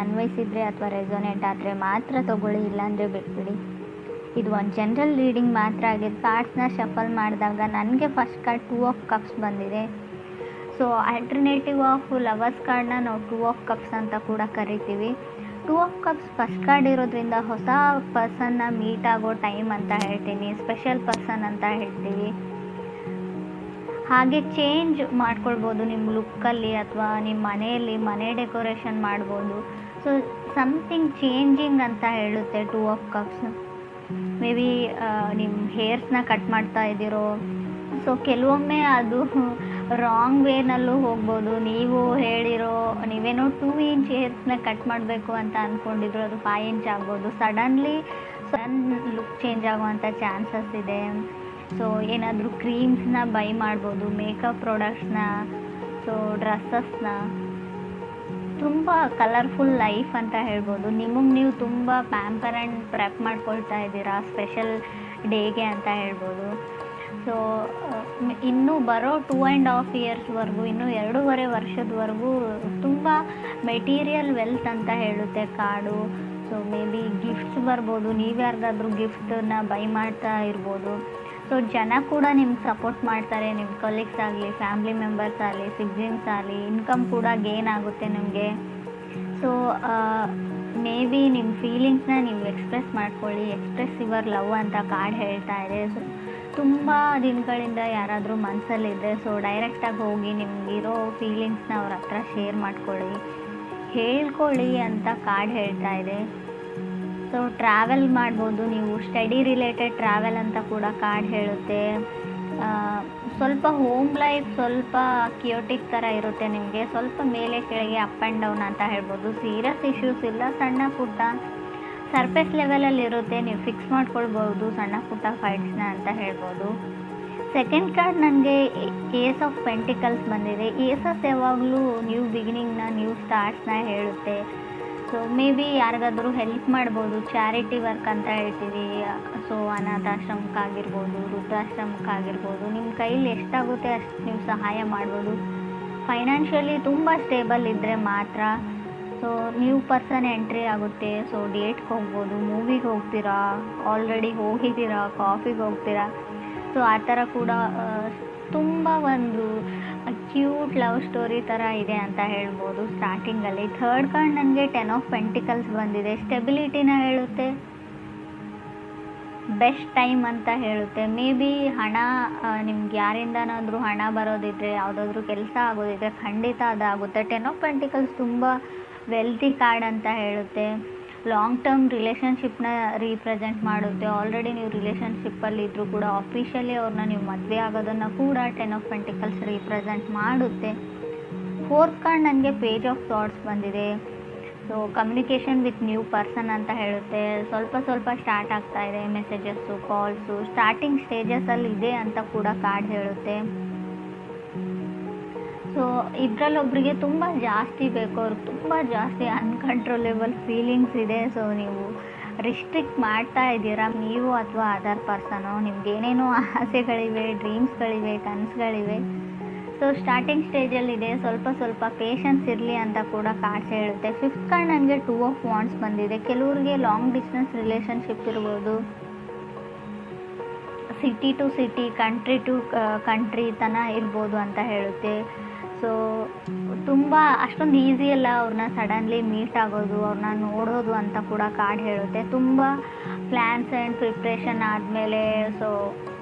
ಅನ್ವಯಿಸಿದರೆ ಅಥವಾ ರೆಸೊನೇಟ್ ಆದರೆ ಮಾತ್ರ ತೊಗೊಳ್ಳಿ, ಇಲ್ಲಾಂದರೆ ಬಿಟ್ಬಿಡಿ. ಇದು ಒಂದು ಜನರಲ್ ರೀಡಿಂಗ್ ಮಾತ್ರ ಆಗಿದೆ. ಕಾರ್ಡ್ಸ್ನ ಶಫಲ್ ಮಾಡಿದಾಗ ನನಗೆ ಫಸ್ಟ್ ಕಾರ್ಡ್ 2 ಆಫ್ ಕಪ್ಸ್ ಬಂದಿದೆ. ಸೊ ಆಲ್ಟರ್ನೇಟಿವ್ ಆಫ್ ಲವರ್ಸ್ ಕಾರ್ಡ್ನ ನಾವು 2 ಆಫ್ ಕಪ್ಸ್ ಅಂತ ಕೂಡ ಕರಿತೀವಿ. 2 ಆಫ್ ಕಪ್ಸ್ ಫಸ್ಟ್ ಕಾರ್ಡ್ ಇರೋದ್ರಿಂದ ಹೊಸ ಪರ್ಸನ್ನ ಮೀಟ್ ಆಗೋ ಟೈಮ್ ಅಂತ ಹೇಳ್ತೀನಿ, ಸ್ಪೆಷಲ್ ಪರ್ಸನ್ ಅಂತ ಹೇಳ್ತೀವಿ. ಹಾಗೆ ಚೇಂಜ್ ಮಾಡ್ಕೊಳ್ಬೋದು ನಿಮ್ಮ ಲುಕ್ಕಲ್ಲಿ ಅಥವಾ ನಿಮ್ಮ ಮನೆಯಲ್ಲಿ ಮನೆ ಡೆಕೋರೇಷನ್ ಮಾಡ್ಬೋದು. ಸೊ ಸಮಥಿಂಗ್ ಚೇಂಜಿಂಗ್ ಅಂತ ಹೇಳುತ್ತೆ 2 ಆಫ್ ಕಪ್ಸ್. ಮೇ ಬಿ ನಿಮ್ಮ ಹೇರ್ಸ್ನ ಕಟ್ ಮಾಡ್ತಾ ಇದ್ದೀರೋ, ಸೊ ಕೆಲವೊಮ್ಮೆ ಅದು ರಾಂಗ್ ವೇನಲ್ಲೂ ಹೋಗ್ಬೋದು. ನೀವು ಹೇಳಿರೋ ನೀವೇನೋ 2 ಇಂಚ್ ಹೇರ್ಸ್ನ ಕಟ್ ಮಾಡಬೇಕು ಅಂತ ಅಂದ್ಕೊಂಡಿದ್ರು, ಅದು 5 ಇಂಚ್ ಆಗ್ಬೋದು. ಸಡನ್ಲಿ ಲುಕ್ ಚೇಂಜ್ ಆಗುವಂಥ ಚಾನ್ಸಸ್ ಇದೆ. ಸೊ ಏನಾದರೂ ಕ್ರೀಮ್ಸ್ನ ಬೈ ಮಾಡ್ಬೋದು, ಮೇಕಪ್ ಪ್ರಾಡಕ್ಟ್ಸ್ನ, ಸೊ ಡ್ರೆಸ್ಸಸ್ನ. ತುಂಬ ಕಲರ್ಫುಲ್ ಲೈಫ್ ಅಂತ ಹೇಳ್ಬೋದು. ನಿಮಗೆ ನೀವು ತುಂಬ ಪ್ಯಾಂಪರ್ ಆ್ಯಂಡ್ ಪ್ರೆಪ್ ಮಾಡ್ಕೊಳ್ತಾ ಇದ್ದೀರಾ ಸ್ಪೆಷಲ್ ಡೇಗೆ ಅಂತ ಹೇಳ್ಬೋದು. ಸೊ ಇನ್ನೂ ಬರೋ 2.5 ಇಯರ್ಸ್ವರೆಗೂ, ಇನ್ನೂ 2.5 ವರ್ಷದವರೆಗೂ ತುಂಬ ಮೆಟೀರಿಯಲ್ ವೆಲ್ತ್ ಅಂತ ಹೇಳುತ್ತೆ card. So may be gifts ಬರ್ಬೋದು, ನೀವು ಯಾರಿಗಾದ್ರೂ ಗಿಫ್ಟನ್ನ ಬೈ ಮಾಡ್ತಾ ಇರ್ಬೋದು. ಸೊ ಜನ ಕೂಡ ನಿಮ್ಗೆ ಸಪೋರ್ಟ್ ಮಾಡ್ತಾರೆ, ನಿಮ್ಮ ಕೊಲೀಗ್ಸ್ ಆಗಲಿ, ಫ್ಯಾಮ್ಲಿ ಮೆಂಬರ್ಸ್ ಆಗಲಿ, ಸಿಬ್ಲಿಂಗ್ಸ್ ಆಗಲಿ. ಇನ್ಕಮ್ ಕೂಡ ಗೇನ್ ಆಗುತ್ತೆ ನಿಮಗೆ. ಸೊ ಮೇ ಬಿ ನಿಮ್ಮ ಫೀಲಿಂಗ್ಸ್ನ ನೀವು ಎಕ್ಸ್ಪ್ರೆಸ್ ಮಾಡ್ಕೊಳ್ಳಿ. ಎಕ್ಸ್ಪ್ರೆಸ್ ಯುವರ್ ಲವ್ ಅಂತ ಕಾರ್ಡ್ ಹೇಳ್ತಾ ಇದೆ. ಸೊ ತುಂಬ ದಿನಗಳಿಂದ ಯಾರಾದರೂ ಮನಸ್ಸಲ್ಲಿದ್ದರೆ ಸೊ ಡೈರೆಕ್ಟಾಗಿ ಹೋಗಿ ನಿಮಗಿರೋ ಫೀಲಿಂಗ್ಸ್ನ ಅವ್ರ ಹತ್ರ ಶೇರ್ ಮಾಡ್ಕೊಳ್ಳಿ, ಹೇಳ್ಕೊಳ್ಳಿ ಅಂತ ಕಾರ್ಡ್ ಹೇಳ್ತಾ ಇದೆ. ಸೊ ಟ್ರಾವೆಲ್ ಮಾಡ್ಬೋದು ನೀವು, ಸ್ಟಡಿ ರಿಲೇಟೆಡ್ ಟ್ರಾವೆಲ್ ಅಂತ ಕೂಡ ಕಾರ್ಡ್ ಹೇಳುತ್ತೆ. ಸ್ವಲ್ಪ ಹೋಮ್ ಲೈಫ್ ಸ್ವಲ್ಪ ಕಿಯೋಟಿಕ್ ಥರ ಇರುತ್ತೆ ನಿಮಗೆ, ಸ್ವಲ್ಪ ಮೇಲೆ ಕೆಳಗೆ ಅಪ್ ಆ್ಯಂಡ್ ಡೌನ್ ಅಂತ ಹೇಳ್ಬೋದು. ಸೀರಿಯಸ್ ಇಶ್ಯೂಸ್ ಇಲ್ಲ, ಸಣ್ಣ ಪುಟ್ಟ ಸರ್ಫೇಸ್ ಲೆವೆಲಲ್ಲಿ ಇರುತ್ತೆ, ನೀವು ಫಿಕ್ಸ್ ಮಾಡ್ಕೊಳ್ಬೋದು ಸಣ್ಣ ಪುಟ್ಟ ಫೈಟ್ಸ್ನ ಅಂತ ಹೇಳ್ಬೋದು. ಸೆಕೆಂಡ್ ಕಾರ್ಡ್ ನನಗೆ ಏಸ್ ಆಫ್ ಪೆಂಟಿಕಲ್ಸ್ ಬಂದಿದೆ. ಏಸಸ್ ಯಾವಾಗಲೂ ನ್ಯೂ ಬಿಗಿನಿಂಗ್ನ, ನ್ಯೂ ಸ್ಟಾರ್ಟ್ಸ್ನ ಹೇಳುತ್ತೆ. ಸೊ ಮೇ ಬಿ ಯಾರಿಗಾದ್ರೂ ಹೆಲ್ಪ್ ಮಾಡ್ಬೋದು, ಚಾರಿಟಿ ವರ್ಕ್ ಅಂತ ಹೇಳ್ತೀವಿ. ಸೊ ಅನಾಥಾಶ್ರಮಕ್ಕಾಗಿರ್ಬೋದು, ವೃದ್ಧಾಶ್ರಮಕ್ಕಾಗಿರ್ಬೋದು, ನಿಮ್ಮ ಕೈಲಿ ಎಷ್ಟಾಗುತ್ತೆ ಅಷ್ಟು ನೀವು ಸಹಾಯ ಮಾಡ್ಬೋದು. ಫೈನಾನ್ಷಿಯಲಿ ತುಂಬ ಸ್ಟೇಬಲ್ ಇದ್ದರೆ ಮಾತ್ರ. ಸೊ ನ್ಯೂ ಪರ್ಸನ್ ಎಂಟ್ರಿ ಆಗುತ್ತೆ. ಸೊ ಡೇಟ್ಗೆ ಹೋಗ್ಬೋದು, ಮೂವಿಗೆ ಹೋಗ್ತೀರಾ, ಆಲ್ರೆಡಿ ಹೋಗಿದ್ದೀರಾ, ಕಾಫಿಗೆ ಹೋಗ್ತೀರಾ. ಸೊ ಆ ಥರ ಕೂಡ ತುಂಬ ಒಂದು ಕ್ಯೂಟ್ ಲವ್ ಸ್ಟೋರಿ ಥರ ಇದೆ ಅಂತ ಹೇಳ್ಬೋದು ಸ್ಟಾರ್ಟಿಂಗಲ್ಲಿ. ಥರ್ಡ್ ಕಾರ್ಡ್ ನನಗೆ 10 ಆಫ್ ಪೆಂಟಿಕಲ್ಸ್ ಬಂದಿದೆ. ಸ್ಟೆಬಿಲಿಟಿನ ಹೇಳುತ್ತೆ, ಬೆಸ್ಟ್ ಟೈಮ್ ಅಂತ ಹೇಳುತ್ತೆ. ಮೇ ಬಿ ಹಣ, ನಿಮ್ಗೆ ಯಾರಿಂದನಾದರೂ ಹಣ ಬರೋದಿದ್ರೆ, ಯಾವುದಾದ್ರೂ ಕೆಲಸ ಆಗೋದಿದ್ರೆ ಖಂಡಿತ ಅದಾಗುತ್ತೆ. 10 ಆಫ್ ಪೆಂಟಿಕಲ್ಸ್ ತುಂಬ ವೆಲ್ತಿ ಕಾರ್ಡ್ ಅಂತ ಹೇಳುತ್ತೆ. ಲಾಂಗ್ ಟರ್ಮ್ ರಿಲೇಷನ್ಶಿಪ್ನ ರೀಪ್ರೆಸೆಂಟ್ ಮಾಡುತ್ತೆ. ಆಲ್ರೆಡಿ ನೀವು ರಿಲೇಷನ್ಶಿಪ್ಪಲ್ಲಿ ಇದ್ದರೂ ಕೂಡ ಆಫಿಷಿಯಲಿ ಅವ್ರನ್ನ ನೀವು ಮದುವೆ ಆಗೋದನ್ನು ಕೂಡ 10 ಆಫ್ ಪೆಂಟಿಕಲ್ಸ್ ರೀಪ್ರೆಸೆಂಟ್ ಮಾಡುತ್ತೆ. ಫೋರ್ತ್ ಕಾರ್ಡ್ ನನಗೆ ಪೇಜ್ ಆಫ್ ಥಾಟ್ಸ್ ಬಂದಿದೆ. So communication with new person ಅಂತ ಹೇಳುತ್ತೆ. ಸ್ವಲ್ಪ ಸ್ಟಾರ್ಟ್ ಆಗ್ತಾ ಇದೆ, ಮೆಸೇಜಸ್ಸು, ಕಾಲ್ಸು ಸ್ಟಾರ್ಟಿಂಗ್ ಸ್ಟೇಜಸಲ್ಲಿ ಇದೆ ಅಂತ ಕೂಡ ಕಾರ್ಡ್ ಹೇಳುತ್ತೆ. ಸೊ ಇದರಲ್ಲೊಬ್ಬರಿಗೆ ತುಂಬ ಜಾಸ್ತಿ ಬೇಕು, ಅವ್ರಿಗೆ ತುಂಬ ಜಾಸ್ತಿ ಅನ್ಕಂಟ್ರೋಲೇಬಲ್ ಫೀಲಿಂಗ್ಸ್ ಇದೆ. ಸೊ ನೀವು ರಿಸ್ಟ್ರಿಕ್ಟ್ ಮಾಡ್ತಾ ಇದ್ದೀರಾ ನೀವು ಅಥವಾ ಅದರ್ ಪರ್ಸನು. ನಿಮ್ಗೆ ಏನೇನೋ ಆಸೆಗಳಿವೆ, ಡ್ರೀಮ್ಸ್ಗಳಿವೆ, ಕನಸುಗಳಿವೆ. ಸೊ ಸ್ಟಾರ್ಟಿಂಗ್ ಸ್ಟೇಜಲ್ಲಿದೆ, ಸ್ವಲ್ಪ ಪೇಷನ್ಸ್ ಇರಲಿ ಅಂತ ಕೂಡ ಕಾರ್ಡ್ಸ್ ಹೇಳುತ್ತೆ. ಫಿಫ್ತ್ ಕಾರ್ಡ್ ನನಗೆ 2 ಆಫ್ ವಾಂಡ್ಸ್ ಬಂದಿದೆ. ಕೆಲವ್ರಿಗೆ ಲಾಂಗ್ ಡಿಸ್ಟೆನ್ಸ್ ರಿಲೇಷನ್ಶಿಪ್ ಇರ್ಬೋದು, city to city, country to country ತನ ಇರ್ಬೋದು ಅಂತ ಹೇಳುತ್ತೆ. ಸೊ ತುಂಬ ಅಷ್ಟೊಂದು ಈಸಿ ಅಲ್ಲ ಅವ್ರನ್ನ ಸಡನ್ಲಿ ಮೀಟ್ ಆಗೋದು, ಅವ್ರನ್ನ ನೋಡೋದು ಅಂತ ಕೂಡ ಕಾರ್ಡ್ ಹೇಳುತ್ತೆ. ತುಂಬ ಪ್ಲ್ಯಾನ್ಸ್ ಆ್ಯಂಡ್ ಪ್ರಿಪ್ರೇಷನ್ ಆದಮೇಲೆ, ಸೊ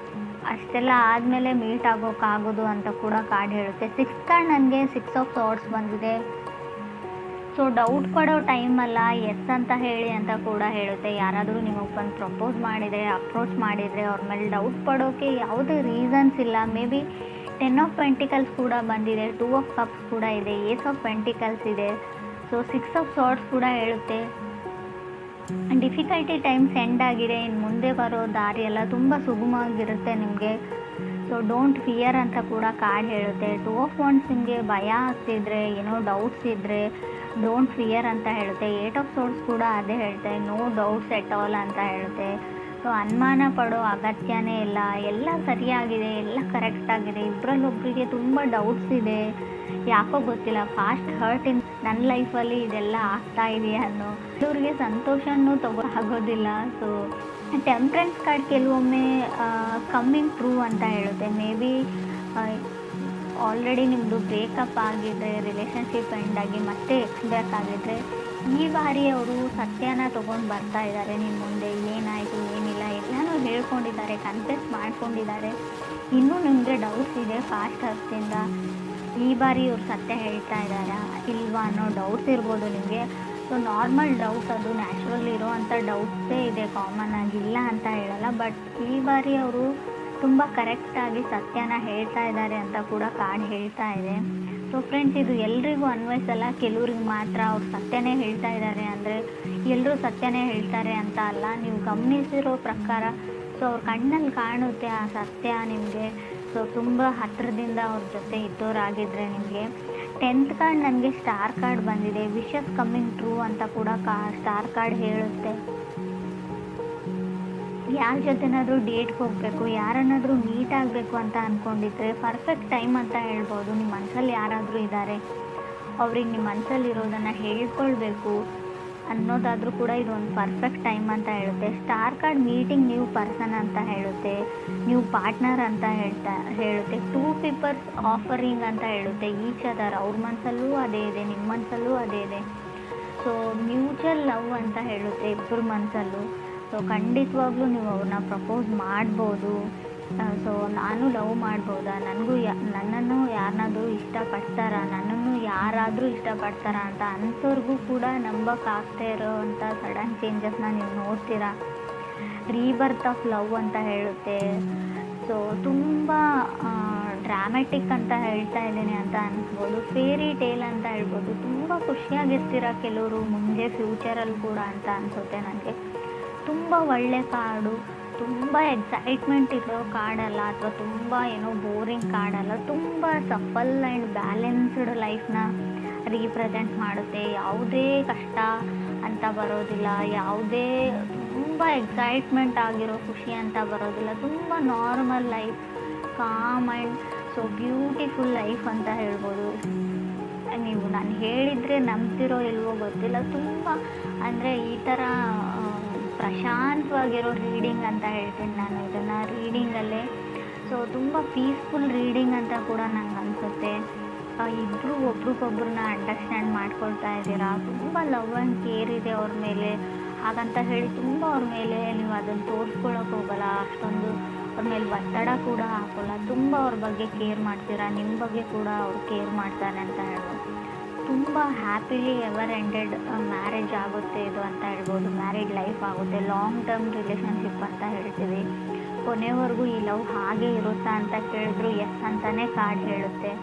ಅಷ್ಟೆಲ್ಲ ಆದಮೇಲೆ ಮೀಟ್ ಆಗೋಕ್ಕಾಗೋದು ಅಂತ ಕೂಡ ಕಾರ್ಡ್ ಹೇಳುತ್ತೆ. ಸಿಕ್ಸ್ತ್ ಕಾರ್ಡ್ ನನಗೆ 6 ಆಫ್ ಥಾಟ್ಸ್ ಬಂದಿದೆ. ಸೊ ಡೌಟ್ ಪಡೋ ಟೈಮಲ್ಲ, ಎಸ್ ಅಂತ ಹೇಳಿ ಅಂತ ಕೂಡ ಹೇಳುತ್ತೆ. ಯಾರಾದರೂ ನಿಮಗೆ ಬಂದು ಪ್ರಪೋಸ್ ಮಾಡಿದರೆ, ಅಪ್ರೋಚ್ ಮಾಡಿದರೆ ಅವ್ರ ಮೇಲೆ ಡೌಟ್ ಪಡೋಕ್ಕೆ ಯಾವುದೇ ರೀಸನ್ಸ್ ಇಲ್ಲ. ಮೇ ಬಿ 10 ಆಫ್ ಪೆಂಟಿಕಲ್ಸ್ ಕೂಡ ಬಂದಿದೆ, 2 ಆಫ್ ಕಪ್ಸ್ ಕೂಡ ಇದೆ, ಏಸ್ ಆಫ್ ಪೆಂಟಿಕಲ್ಸ್ ಇದೆ. ಸೊ 6 ಆಫ್ ಥಾಟ್ಸ್ ಕೂಡ ಹೇಳುತ್ತೆ. ಡಿಫಿಕಲ್ಟಿ ಟೈಮ್ಸ್ ಎಂಡ್ ಆಗಿದೆ, ಇನ್ನು ಮುಂದೆ ಬರೋ ದಾರಿ ಎಲ್ಲ ತುಂಬ ಸುಗಮವಾಗಿರುತ್ತೆ ನಿಮಗೆ. ಸೊ ಡೋಂಟ್ ಫಿಯರ್ ಅಂತ ಕೂಡ ಕಾರ್ಡ್ ಹೇಳುತ್ತೆ. 2 ಆಫ್ ವಾಂಡ್ಸ್ ನಿಮಗೆ ಭಯ ಆಗ್ತಿದ್ರೆ, ಏನೋ ಡೌಟ್ಸ್ ಇದ್ದರೆ ಡೋಂಟ್ ಫಿಯರ್ ಅಂತ ಹೇಳುತ್ತೆ. 8 ಆಫ್ ಸೋರ್ಸ್ ಕೂಡ ಅದೇ ಹೇಳ್ತೆ, ನೋ ಡೌಟ್ಸ್ ಎಟ್ ಆಲ್ ಅಂತ ಹೇಳುತ್ತೆ. ಸೊ ಅನುಮಾನ ಪಡೋ ಅಗತ್ಯನೇ ಇಲ್ಲ, ಎಲ್ಲ ಸರಿಯಾಗಿದೆ, ಎಲ್ಲ ಕರೆಕ್ಟಾಗಿದೆ. ಇಬ್ಬರಲ್ಲೊಬ್ಬರಿಗೆ ತುಂಬ ಡೌಟ್ಸ್ ಇದೆ, ಯಾಕೋ ಗೊತ್ತಿಲ್ಲ. ಫಾಸ್ಟ್ ಹರ್ಟ್ ನನ್ನ ಲೈಫಲ್ಲಿ ಇದೆಲ್ಲ ಆಗ್ತಾ ಇದೆಯಾ ಅನ್ನೋ ಇವ್ರಿಗೆ ಸಂತೋಷನೂ ಆಗೋದಿಲ್ಲ. ಸೊ ಟೆಂಪ್ರೆನ್ಸ್ ಕಾರ್ಡ್ ಕೆಲವೊಮ್ಮೆ ಕಮ್ಮಿಂಗ್ ಟ್ರೂ ಅಂತ ಹೇಳುತ್ತೆ. ಮೇ ಬಿ ಆಲ್ರೆಡಿ ನಿಮ್ಮದು ಬ್ರೇಕಪ್ ಆಗಿದ್ರೆ, ರಿಲೇಷನ್ಶಿಪ್ ಎಂಡ್ ಆಗಿ ಮತ್ತೆ ಬ್ಯಾಕ್ ಆಗಿದ್ರೆ, ಈ ಬಾರಿ ಅವರು ಸತ್ಯನ ತೊಗೊಂಡು ಬರ್ತಾ ಇದ್ದಾರೆ ನಿಮ್ಮ ಮುಂದೆ. ಏನಾಯಿತು ಏನಿಲ್ಲ ಎಲ್ಲನೂ ಹೇಳ್ಕೊಂಡಿದ್ದಾರೆ, ಕನ್ಫೆಸ್ ಮಾಡ್ಕೊಂಡಿದ್ದಾರೆ. ಇನ್ನೂ ನಿಮಗೆ ಡೌಟ್ಸ್ ಇದೆ ಫಾಸ್ಟ್ ಅರ್ತಿಂದ ಈ ಬಾರಿ ಇವ್ರು ಸತ್ಯ ಹೇಳ್ತಾ ಇದ್ದಾರಾ ಇಲ್ವಾ ಅನ್ನೋ ಡೌಟ್ಸ್ ಇರ್ಬೋದು ನಿಮಗೆ. ಸೊ ನಾರ್ಮಲ್ ಡೌಟ್, ಅದು ನ್ಯಾಚುರಲ್ ಇರೋವಂಥ ಡೌಟ್ಸೇ ಇದೆ, ಕಾಮನ್ ಆಗಿಲ್ಲ ಅಂತ ಹೇಳಲ್ಲ. ಬಟ್ ಈ ಬಾರಿ ಅವರು ತುಂಬ ಕರೆಕ್ಟಾಗಿ ಸತ್ಯನ ಹೇಳ್ತಾ ಇದ್ದಾರೆ ಅಂತ ಕೂಡ ಕಾರ್ಡ್ ಹೇಳ್ತಾ ಇದೆ. ಸೊ ಫ್ರೆಂಡ್ಸ್, ಇದು ಎಲ್ರಿಗೂ ಅನ್ವಯಿಸಲ್ಲ, ಕೆಲವ್ರಿಗೆ ಮಾತ್ರ ಅವ್ರು ಸತ್ಯನೇ ಹೇಳ್ತಾ ಇದ್ದಾರೆ ಅಂದರೆ ಎಲ್ಲರೂ ಸತ್ಯನೇ ಹೇಳ್ತಾರೆ ಅಂತ ಅಲ್ಲ. ನೀವು ಗಮನಿಸಿರೋ ಪ್ರಕಾರ ಸೊ ಅವ್ರ ಕಣ್ಣಲ್ಲಿ ಕಾಣುತ್ತೆ ಆ ಸತ್ಯ ನಿಮಗೆ. ಸೊ ತುಂಬ ಹತ್ತಿರದಿಂದ ಅವ್ರ ಜೊತೆ ಇದ್ದವರಾಗಿದ್ದರೆ ನಿಮಗೆ. 10th ಕಾರ್ಡ್ ನನಗೆ ಸ್ಟಾರ್ ಕಾರ್ಡ್ ಬಂದಿದೆ. ವಿಶಸ್ ಕಮ್ಮಿಂಗ್ ಟ್ರೂ ಅಂತ ಕೂಡ ಸ್ಟಾರ್ ಕಾರ್ಡ್ ಹೇಳುತ್ತೆ. ಯಾರ ಜೊತೆನಾದರೂ ಡೇಟ್ಗೆ ಹೋಗಬೇಕು, ಯಾರನ್ನಾದರೂ ಮೀಟ್ ಆಗಬೇಕು ಅಂತ ಅಂದ್ಕೊಂಡಿದ್ರೆ ಪರ್ಫೆಕ್ಟ್ ಟೈಮ್ ಅಂತ ಹೇಳ್ಬೋದು. ನಿಮ್ಮ ಮನಸ್ಸಲ್ಲಿ ಯಾರಾದರೂ ಇದ್ದಾರೆ, ಅವ್ರಿಗೆ ನಿಮ್ಮ ಮನಸ್ಸಲ್ಲಿ ಇರೋದನ್ನು ಹೇಳ್ಕೊಳ್ಬೇಕು ಅನ್ನೋದಾದರೂ ಕೂಡ ಇದು ಒಂದು ಪರ್ಫೆಕ್ಟ್ ಟೈಮ್ ಅಂತ ಹೇಳುತ್ತೆ. Star card meeting new person ಅಂತ ಹೇಳುತ್ತೆ, ನ್ಯೂ ಪಾರ್ಟ್ನರ್ ಅಂತ ಹೇಳುತ್ತೆ. 2 ಪೀಪಲ್ಸ್ ಆಫರಿಂಗ್ ಅಂತ ಹೇಳುತ್ತೆ ಈಚ್ ಅದರ್. ಅವ್ರ ಮನಸ್ಸಲ್ಲೂ ಅದೇ ಇದೆ, ನಿಮ್ಮ ಮನಸ್ಸಲ್ಲೂ ಅದೇ ಇದೆ. ಸೊ ಮ್ಯೂಚುವಲ್ ಲವ್ ಅಂತ ಹೇಳುತ್ತೆ ಇಬ್ಬರ ಮನಸ್ಸಲ್ಲೂ. ಸೊ ಖಂಡಿತವಾಗ್ಲೂ ನೀವು ಅವ್ರನ್ನ ಪ್ರಪೋಸ್ ಮಾಡ್ಬೋದು. ಸೊ ನಾನು ಲವ್ ಮಾಡ್ಬೋದಾ, ನನ್ನನ್ನು ಯಾರನ್ನಾದರೂ ಇಷ್ಟಪಡ್ತಾರಾ, ನನ್ನನ್ನು ಯಾರಾದರೂ ಇಷ್ಟಪಡ್ತಾರಾ ಅಂತ ಅಂಥವ್ರಿಗೂ ಕೂಡ ನಂಬಕ್ಕಾಗ್ತಾ ಇರೋವಂಥ ಸಡನ್ ಚೇಂಜಸ್ನ ನೀವು ನೋಡ್ತೀರಾ. ರೀಬರ್ತ್ ಆಫ್ ಲವ್ ಅಂತ ಹೇಳುತ್ತೆ. ಸೊ ತುಂಬ ಡ್ರಾಮ್ಯಾಟಿಕ್ ಅಂತ ಹೇಳ್ತಾ ಇದ್ದೀನಿ ಅಂತ ಅನ್ಸ್ಬೋದು, ಫೇರಿ ಟೇಲ್ ಅಂತ ಹೇಳ್ಬೋದು. ತುಂಬ ಖುಷಿಯಾಗಿರ್ತೀರ ಕೆಲವರು ಮುಂದೆ ಫ್ಯೂಚರಲ್ಲಿ ಕೂಡ ಅಂತ ಅನಿಸುತ್ತೆ ನನಗೆ. ತುಂಬ ಒಳ್ಳೆ ಕಾರ್ಡು, ತುಂಬ ಎಕ್ಸೈಟ್ಮೆಂಟ್ ಇರೋ ಕಾರ್ಡಲ್ಲ, ಅಥವಾ ತುಂಬ ಏನೋ ಬೋರಿಂಗ್ ಕಾರ್ಡಲ್ಲ. ತುಂಬ ಸಫಲ್ ಆ್ಯಂಡ್ ಬ್ಯಾಲೆನ್ಸ್ಡ್ ಲೈಫ್ನ ರೀಪ್ರೆಸೆಂಟ್ ಮಾಡುತ್ತೆ. ಯಾವುದೇ ಕಷ್ಟ ಅಂತ ಬರೋದಿಲ್ಲ, ಯಾವುದೇ ತುಂಬ ಎಕ್ಸೈಟ್ಮೆಂಟ್ ಆಗಿರೋ ಖುಷಿ ಅಂತ ಬರೋದಿಲ್ಲ. ತುಂಬ normal life, com and so beautiful life ಅಂತ ಹೇಳ್ಬೋದು. ನೀವು ನಾನು ಹೇಳಿದರೆ ನಂಬ್ತಿರೋ ಇಲ್ವೋ ಗೊತ್ತಿಲ್ಲ, ತುಂಬ ಅಂದರೆ ಈ ಥರ ಪ್ರಶಾಂತವಾಗಿರೋ ರೀಡಿಂಗ್ ಅಂತ ಹೇಳ್ತೀನಿ ನಾನು ಇದನ್ನು. ರೀಡಿಂಗಲ್ಲೇ ಸೊ ತುಂಬ ಪೀಸ್ಫುಲ್ ರೀಡಿಂಗ್ ಅಂತ ಕೂಡ ನಂಗೆ ಅನಿಸುತ್ತೆ. ಇಬ್ಬರು ಒಬ್ರಿಗೊಬ್ರನ್ನ ಅಂಡರ್ಸ್ಟ್ಯಾಂಡ್ ಮಾಡ್ಕೊಳ್ತಾ ಇದ್ದೀರಾ, ತುಂಬ ಲವ್ ಆ್ಯಂಡ್ ಕೇರ್ ಇದೆ ಅವ್ರ ಮೇಲೆ. ಹಾಗಂತ ಹೇಳಿ ತುಂಬ ಅವ್ರ ಮೇಲೆ ನೀವು ಅದನ್ನು ತೋರಿಸ್ಕೊಳ್ಳೋಕೆ ಹೋಗಲ್ಲ, ಅಷ್ಟೊಂದು ಅವ್ರ ಮೇಲೆ ಒತ್ತಡ ಕೂಡ ಹಾಕೋಲ್ಲ. ತುಂಬ ಅವ್ರ ಬಗ್ಗೆ ಕೇರ್ ಮಾಡ್ತೀರಾ, ನಿಮ್ಮ ಬಗ್ಗೆ ಕೂಡ ಅವ್ರು ಕೇರ್ ಮಾಡ್ತಾರೆ ಅಂತ ಹೇಳ್ಬೋದು. ತುಂಬ ಹ್ಯಾಪಿಲಿ ಎವರ್ ಎಂಡೆಡ್ ಮ್ಯಾರೇಜ್ ಆಗುತ್ತೆ ಇದು ಅಂತ ಹೇಳ್ಬೋದು. ಮ್ಯಾರಿಡ್ ಲೈಫ್ ಆಗುತ್ತೆ, ಲಾಂಗ್ ಟರ್ಮ್ ರಿಲೇಷನ್ಶಿಪ್ ಅಂತ ಹೇಳ್ತೀವಿ. ಕೊನೆವರೆಗೂ ಈ ಲವ್ ಹಾಗೆ ಇರುತ್ತಾ ಅಂತ ಕೇಳಿದ್ರು ಎಸ್ ಅಂತಲೇ ಕಾರ್ಡ್ ಹೇಳುತ್ತೆ.